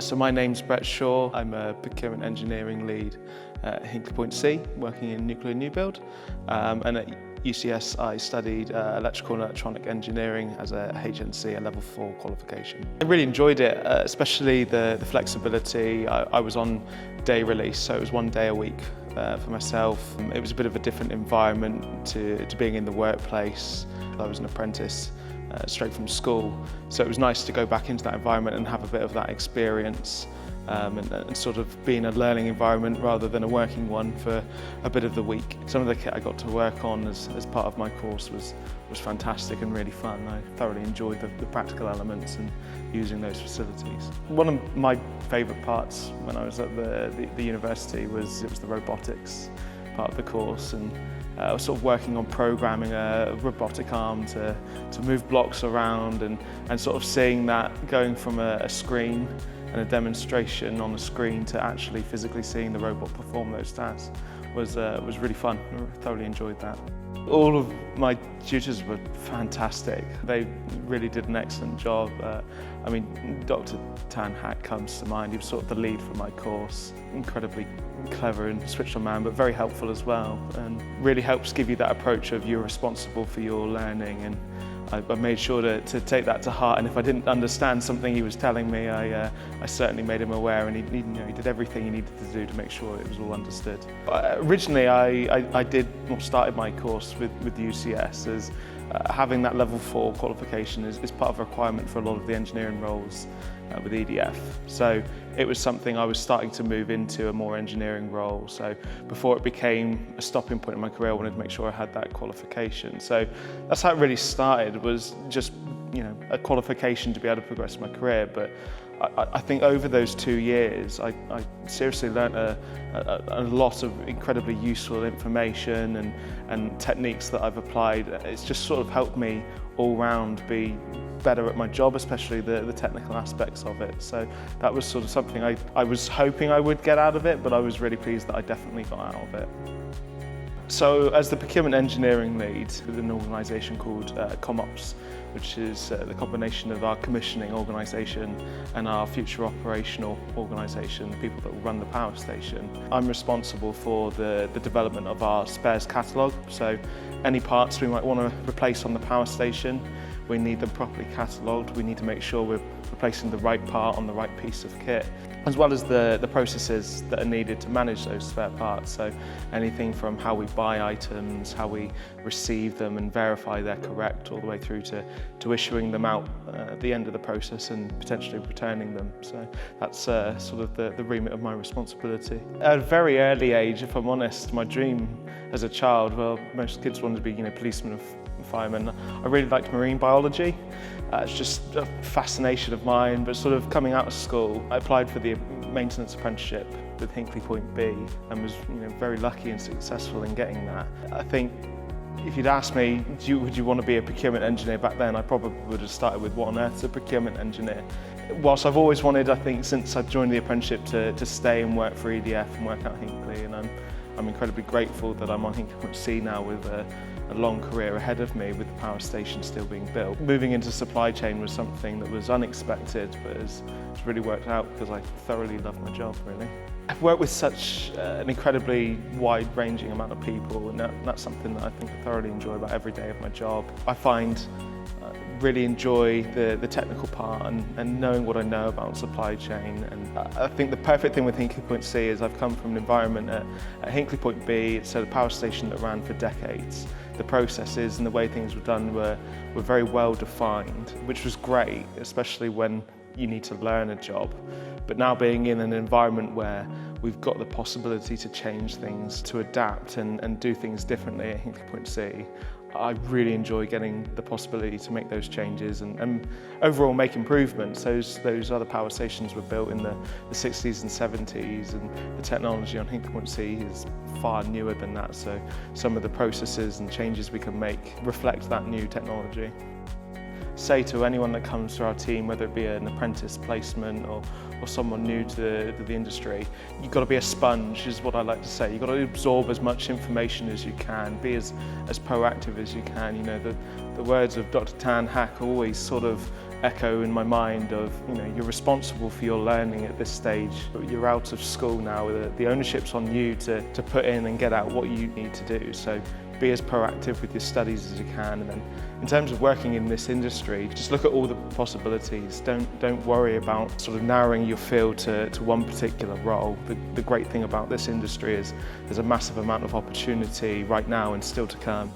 So my name's Brett Shaw. I'm a procurement engineering lead at Hinkley Point C, working in nuclear new build. And at UCS I studied electrical and electronic engineering as a HNC, a level 4 qualification. I really enjoyed it, especially the flexibility. I was on day release, so it was 1 day a week for myself. It was a bit of a different environment to being in the workplace. I was an apprentice straight from school, so it was nice to go back into that environment and have a bit of that experience and sort of be in a learning environment rather than a working one for a bit of the week. Some of the kit I got to work on as part of my course was fantastic and really fun. I thoroughly enjoyed the practical elements and using those facilities. One of my favourite parts when I was at the university was the robotics part of the course, and I was sort of working on programming a robotic arm to move blocks around and sort of seeing that going from a screen and a demonstration on the screen to actually physically seeing the robot perform those tasks was really fun. I thoroughly enjoyed that. All of my tutors were fantastic. They really did an excellent job. I mean, Dr. Tan Hack comes to mind. He was sort of the lead for my course. Incredibly clever and switched on man, but very helpful as well, and really helps give you that approach of you're responsible for your learning. And I made sure to take that to heart, and if I didn't understand something he was telling me, I certainly made him aware, and he did everything he needed to do to make sure it was all understood. Originally I started my course with UCS as having that level 4 qualification is part of a requirement for a lot of the engineering roles with EDF. So it was something I was starting to move into a more engineering role. So before it became a stopping point in my career, I wanted to make sure I had that qualification. So that's how it really started, was just a qualification to be able to progress my career. But I think over those 2 years, I seriously learnt a lot of incredibly useful information and techniques that I've applied. It's just sort of helped me all round be better at my job, especially the technical aspects of it. So that was sort of something I was hoping I would get out of it, but I was really pleased that I definitely got out of it. So as the procurement engineering lead with an organisation called ComOps, which is the combination of our commissioning organisation and our future operational organisation, the people that will run the power station, I'm responsible for the development of our spares catalogue. So any parts we might want to replace on the power station, we need them properly catalogued. We need to make sure we're replacing the right part on the right piece of kit, as well as the processes that are needed to manage those spare parts. So anything from how we buy items, how we receive them and verify they're correct, all the way through to issuing them out at the end of the process and potentially returning them. So that's sort of the remit of my responsibility. At a very early age, if I'm honest, my dream as a child, well, most kids wanted to be policemen and firemen. I really liked marine biology. It's just a fascination of mine, but sort of coming out of school, I applied for the maintenance apprenticeship with Hinkley Point B and was very lucky and successful in getting that. I think if you'd asked me, would you want to be a procurement engineer back then, I probably would have started with what on earth is a procurement engineer. Whilst I've always wanted, I think, since I joined the apprenticeship to stay and work for EDF and work out Hinkley, and I'm incredibly grateful that I'm on Hinkley Point C now with a long career ahead of me with the power station still being built. Moving into supply chain was something that was unexpected, but has really worked out because I thoroughly love my job, really. I've worked with such an incredibly wide-ranging amount of people, and that's something that I think I thoroughly enjoy about every day of my job. I find really enjoy the technical part and knowing what I know about supply chain. And I think the perfect thing with Hinkley Point C is I've come from an environment at Hinkley Point B. It's a power station that ran for decades. The processes and the way things were done were very well defined, which was great, especially when you need to learn a job. But now being in an environment where we've got the possibility to change things, to adapt and do things differently at Hinkley Point C, I really enjoy getting the possibility to make those changes and overall make improvements. Those other power stations were built in the 60s and 70s, and the technology on Hinkley Point C is far newer than that, so some of the processes and changes we can make reflect that new technology. Say to anyone that comes to our team, whether it be an apprentice placement or someone new to the industry, you've got to be a sponge, is what I like to say. You've got to absorb as much information as you can, be as proactive as you can. The words of Dr. Tan Hack always sort of echo in my mind of, you're responsible for your learning at this stage. You're out of school now, the ownership's on you to put in and get out what you need to do. So be as proactive with your studies as you can. And then in terms of working in this industry, just look at all the possibilities. Don't worry about sort of narrowing your field to one particular role. The great thing about this industry is there's a massive amount of opportunity right now and still to come.